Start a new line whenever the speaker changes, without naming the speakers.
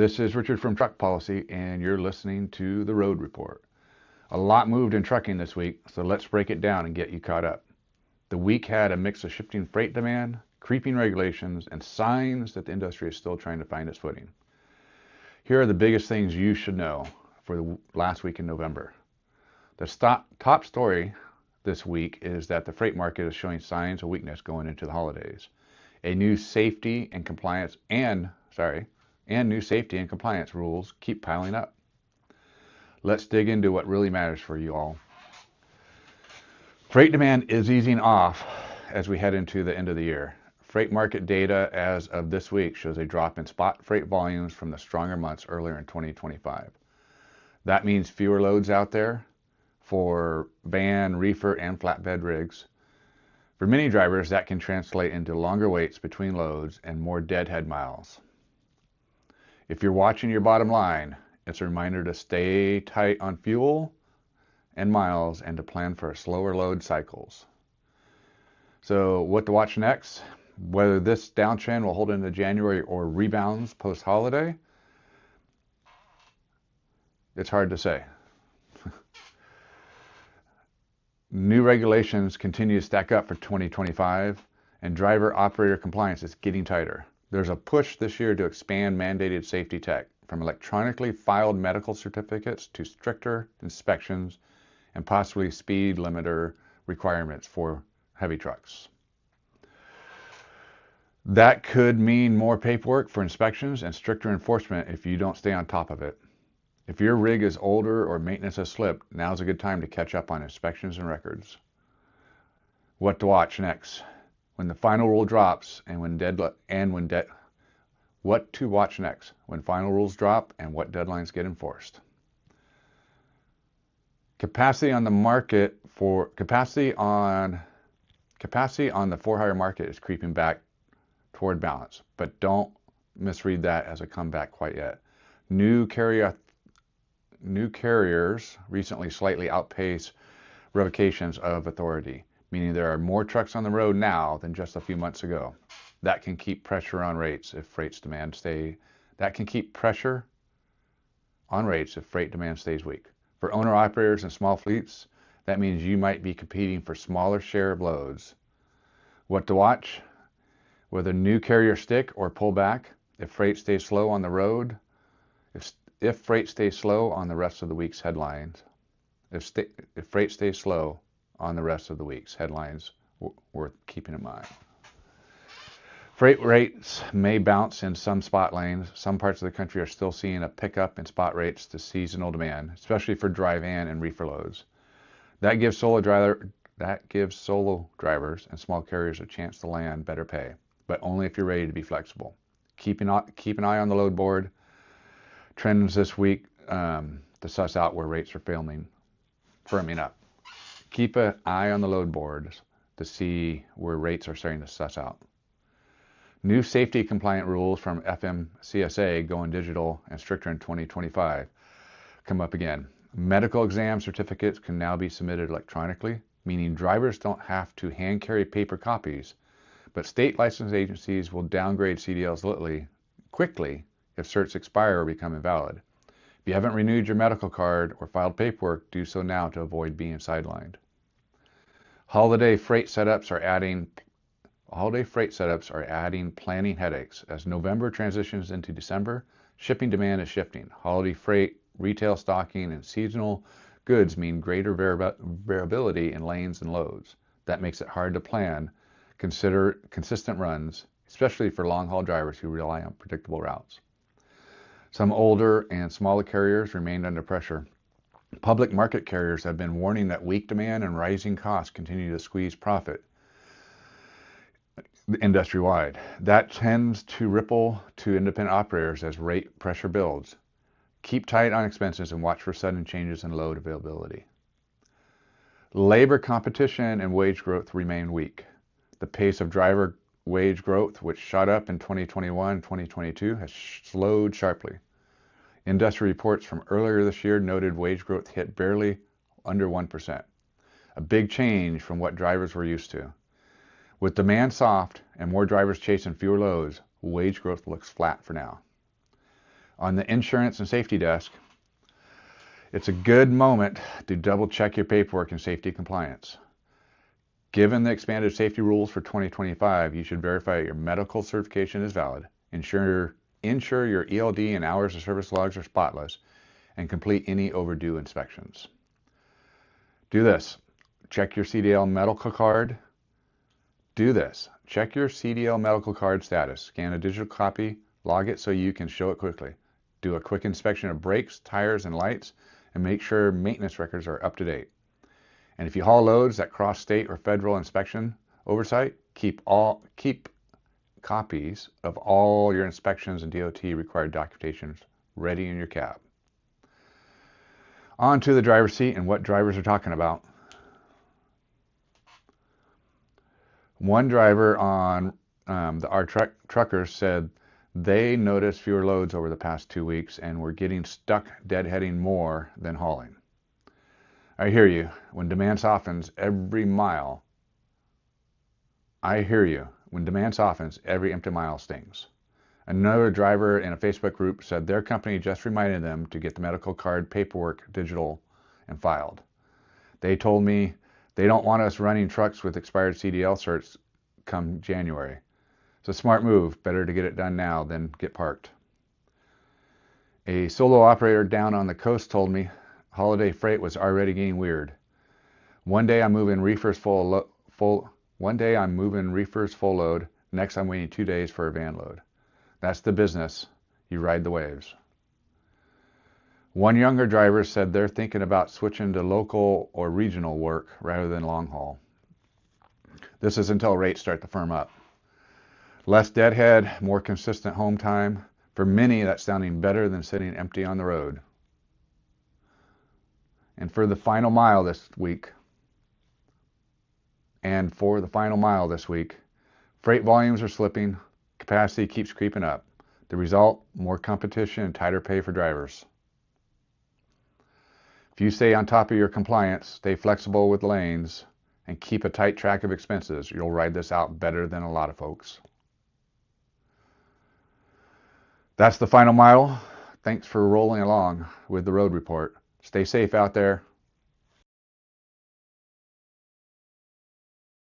This is Richard from Truck Policy, and you're listening to the Road Report. A lot moved in trucking this week, so let's break it down and get you caught up. The week had a mix of shifting freight demand, creeping regulations, and signs that the industry is still trying to find its footing. Here are the biggest things you should know for the last week in November. The top story this week is that the freight market is showing signs of weakness going into the holidays. New safety and compliance rules keep piling up. Let's dig into what really matters for you all. Freight demand is easing off as we head into the end of the year. Freight market data as of this week shows a drop in spot freight volumes from the stronger months earlier in 2025. That means fewer loads out there for van, reefer, and flatbed rigs. For many drivers, that can translate into longer waits between loads and more deadhead miles. If you're watching your bottom line, it's a reminder to stay tight on fuel and miles and to plan for slower load cycles. So what to watch next? Whether this downtrend will hold into January or rebounds post-holiday, it's hard to say. New regulations continue to stack up for 2025, and driver-operator compliance is getting tighter. There's a push this year to expand mandated safety tech, from electronically filed medical certificates to stricter inspections and possibly speed limiter requirements for heavy trucks. That could mean more paperwork for inspections and stricter enforcement if you don't stay on top of it. If your rig is older or maintenance has slipped, now's a good time to catch up on inspections and records. What to watch next? When the final rule drops what to watch next when final rules drop and what deadlines get enforced. Capacity on the for-hire market is creeping back toward balance, but don't misread that as a comeback quite yet. New carriers recently slightly outpaced revocations of authority, meaning there are more trucks on the road now than just a few months ago. That can keep pressure on rates if freight demand stays weak. For owner-operators and small fleets, that means you might be competing for smaller share of loads. What to watch? Whether new carriers stick or pull back, if freight stays slow on the road, if freight stays slow on the rest of the week's headlines, worth keeping in mind. Freight rates may bounce in some spot lanes. Some parts of the country are still seeing a pickup in spot rates to seasonal demand, especially for dry van and reefer loads. That gives solo drivers and small carriers a chance to land better pay, but only if you're ready to be flexible. Keep an eye on the load board trends this week to suss out where rates are firming up. Keep an eye on the load boards to see where rates are starting to suss out. New safety compliant rules from FMCSA going digital and stricter in 2025 come up again. Medical exam certificates can now be submitted electronically, meaning drivers don't have to hand carry paper copies, but state license agencies will downgrade CDLs quickly if certs expire or become invalid. If you haven't renewed your medical card or filed paperwork, do so now to avoid being sidelined. Holiday freight setups are adding planning headaches. As November transitions into December, shipping demand is shifting. Holiday freight, retail stocking, and seasonal goods mean greater variability in lanes and loads. That makes it hard to plan consistent runs, especially for long-haul drivers who rely on predictable routes. Some older and smaller carriers remained under pressure. Public market carriers have been warning that weak demand and rising costs continue to squeeze profit industry-wide. That tends to ripple to independent operators as rate pressure builds. Keep tight on expenses and watch for sudden changes in load availability. Labor competition and wage growth remain weak. The pace of driver wage growth, which shot up in 2021 and 2022, has slowed sharply. Industry reports from earlier this year noted wage growth hit barely under 1%, a big change from what drivers were used to. With demand soft and more drivers chasing fewer loads, wage growth looks flat for now. On the insurance and safety desk, it's a good moment to double check your paperwork and safety compliance. Given the expanded safety rules for 2025, you should verify your medical certification is valid, ensure your ELD and hours of service logs are spotless, and complete any overdue inspections. Do this. Check your CDL medical card. Do this. Check your CDL medical card status. Scan a digital copy, log it so you can show it quickly. Do a quick inspection of brakes, tires, and lights, and make sure maintenance records are up to date. And if you haul loads that cross state or federal inspection oversight, keep copies of all your inspections and DOT required documentations ready in your cab. On to the driver's seat and what drivers are talking about. One driver on our truckers said they noticed fewer loads over the past 2 weeks and were getting stuck deadheading more than hauling. I hear you. When demand softens, every empty mile stings. Another driver in a Facebook group said their company just reminded them to get the medical card paperwork digital and filed. They told me they don't want us running trucks with expired CDL certs come January. It's a smart move. Better to get it done now than get parked. A solo operator down on the coast told me holiday freight was already getting weird. One day I'm moving reefers full load. Next I'm waiting 2 days for a van load. That's the business. You ride the waves. One younger driver said they're thinking about switching to local or regional work rather than long haul. This is until rates start to firm up. Less deadhead, more consistent home time. For many, that's sounding better than sitting empty on the road. And for the final mile this week, freight volumes are slipping, capacity keeps creeping up. The result, more competition and tighter pay for drivers. If you stay on top of your compliance, stay flexible with lanes, and keep a tight track of expenses, you'll ride this out better than a lot of folks. That's the final mile. Thanks for rolling along with the road report. Stay safe out there.